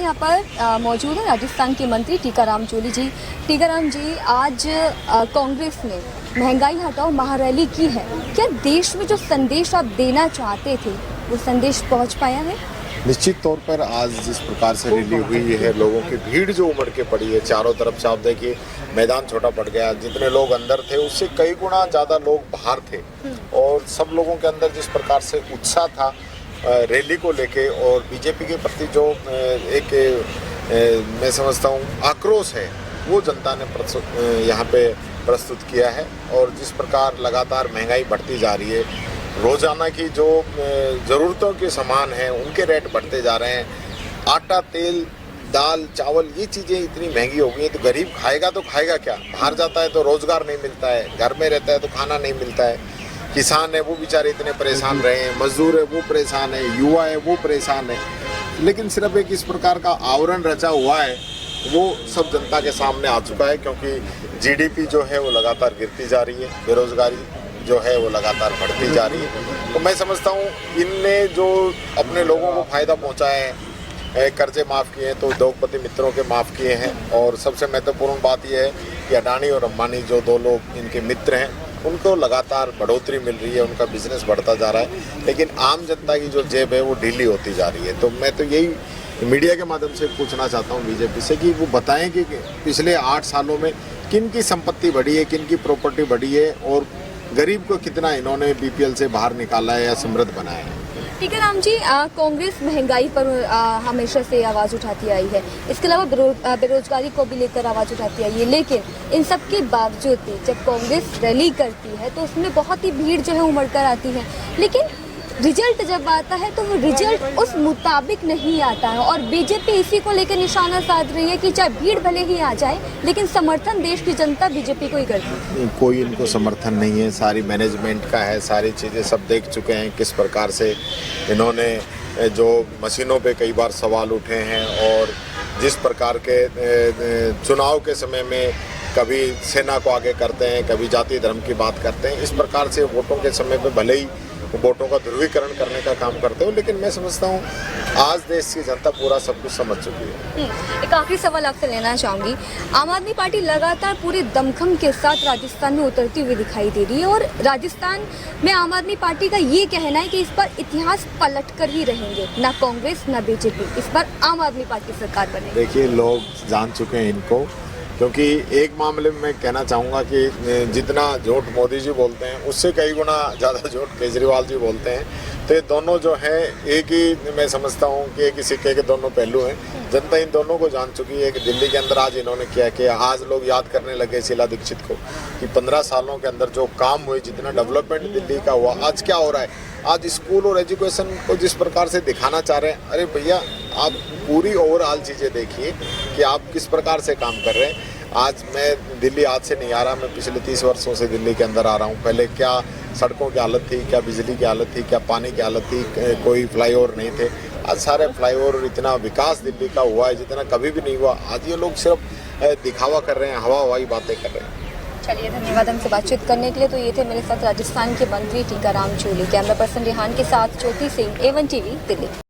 यहाँ पर मौजूद है राजस्थान के मंत्री टीकाराम जूली जी। टीकाराम जी, आज कांग्रेस ने महंगाई हटाओ महारैली की है। क्या देश में जो संदेश आप देना चाहते थे वो संदेश पहुंच पाया है? निश्चित तौर पर आज जिस प्रकार से रैली हुई है, लोगों की भीड़ जो उमड़ के पड़ी है चारों तरफ से, आप देखिए मैदान छोटा पड़ गया। जितने लोग अंदर थे उससे कई गुना ज़्यादा लोग बाहर थे और सब लोगों के अंदर जिस प्रकार से उत्साह था रैली को लेके और बीजेपी के प्रति जो एक मैं समझता हूँ आक्रोश है वो जनता ने यहाँ पे प्रस्तुत किया है। और जिस प्रकार लगातार महंगाई बढ़ती जा रही है, रोजाना की जो ज़रूरतों के सामान हैं उनके रेट बढ़ते जा रहे हैं। आटा, तेल, दाल, चावल, ये चीज़ें इतनी महंगी हो गई हैं तो गरीब खाएगा तो खाएगा क्या? बाहर जाता है तो रोज़गार नहीं मिलता है, घर में रहता है तो खाना नहीं मिलता है। किसान है वो बेचारे इतने परेशान रहे हैं, मजदूर है वो परेशान है, युवा है वो परेशान है। लेकिन सिर्फ एक इस प्रकार का आवरण रचा हुआ है वो सब जनता के सामने आ चुका है, क्योंकि जीडीपी जो है वो लगातार गिरती जा रही है, बेरोजगारी जो है वो लगातार बढ़ती जा रही है। तो मैं समझता हूँ इनने जो अपने लोगों को फ़ायदा पहुँचाया है, कर्जे माफ़ किए हैं तो उद्योगपति मित्रों के माफ़ किए हैं। और सबसे महत्वपूर्ण बात यह है कि अडानी और अंबानी जो दो लोग इनके मित्र हैं उनको लगातार बढ़ोतरी मिल रही है, उनका बिजनेस बढ़ता जा रहा है, लेकिन आम जनता की जो जेब है वो ढीली होती जा रही है। तो मैं तो यही मीडिया के माध्यम से पूछना चाहता हूँ बीजेपी से कि वो बताएं कि पिछले 8 सालों में किन की संपत्ति बढ़ी है, किन की प्रॉपर्टी बढ़ी है और गरीब को कितना इन्होंने बीपीएल से बाहर निकाला है या समृद्ध बनाया है। टीकाराम जी, कांग्रेस महंगाई पर हमेशा से आवाज़ उठाती आई है, इसके अलावा बेरोजगारी को भी लेकर आवाज़ उठाती आई है। लेकिन इन सब के बावजूद भी जब कांग्रेस रैली करती है तो उसमें बहुत ही भीड़ जो है उमड़ कर आती है, लेकिन रिजल्ट जब आता है तो वो रिजल्ट उस मुताबिक नहीं आता है। और बीजेपी इसी को लेकर निशाना साध रही है कि चाहे भीड़ भले ही आ जाए लेकिन समर्थन देश की जनता बीजेपी को ही करती है। कोई इनको समर्थन नहीं है, सारी मैनेजमेंट का है, सारी चीज़ें सब देख चुके हैं किस प्रकार से इन्होंने जो मशीनों पे कई बार सवाल उठे हैं और जिस प्रकार के चुनाव के समय में कभी सेना को आगे करते हैं, कभी जाति धर्म की बात करते हैं। इस प्रकार से वोटों के समय पे भले ही वोटों का ध्रुवीकरण करने का काम करते हो, लेकिन मैं समझता हूँ आज देश की जनता पूरा सब कुछ समझ चुकी है। एक आखिरी सवाल आपसे लेना चाहूँगी। आम आदमी पार्टी लगातार पूरे दमखम के साथ राजस्थान में उतरती हुई दिखाई दे रही है और राजस्थान में आम आदमी पार्टी का ये कहना है कि इस पर इतिहास पलट कर ही रहेंगे, ना कांग्रेस ना बीजेपी, इस पर आम आदमी पार्टी सरकार बनेगी। देखिए, लोग जान चुके हैं इनको, क्योंकि एक मामले में मैं कहना चाहूँगा कि जितना झूठ मोदी जी बोलते हैं उससे कई गुना ज़्यादा झूठ केजरीवाल जी बोलते हैं। तो ये दोनों जो हैं एक ही, मैं समझता हूँ कि एक ही सिक्के के दोनों पहलू हैं। जनता इन दोनों को जान चुकी है कि दिल्ली के अंदर आज इन्होंने किया कि आज लोग याद करने लगे शीला दीक्षित को कि 15 सालों के अंदर जो काम हुए, जितना डेवलपमेंट दिल्ली का हुआ, आज क्या हो रहा है। आज स्कूल और एजुकेशन को जिस प्रकार से दिखाना चाह रहे हैं, अरे भैया आप पूरी ओवरऑल चीज़ें देखिए कि आप किस प्रकार से काम कर रहे हैं। आज मैं दिल्ली आज से नहीं आ रहा, मैं पिछले 30 वर्षों से दिल्ली के अंदर आ रहा हूँ। पहले क्या सड़कों की हालत थी, क्या बिजली की हालत थी, क्या पानी की हालत थी, कोई फ्लाईओवर नहीं थे। आज सारे फ्लाईओवर, इतना विकास दिल्ली का हुआ है जितना कभी भी नहीं हुआ। आज ये लोग सिर्फ दिखावा कर रहे हैं, हवाई बातें कर रहे हैं। चलिए, धन्यवाद हमसे बातचीत करने के लिए। तो ये थे मेरे साथ राजस्थान के मंत्री टीकाराम जूली। कैमरा पर्सन रेहान के साथ ज्योति सिंह, A1 TV, दिल्ली।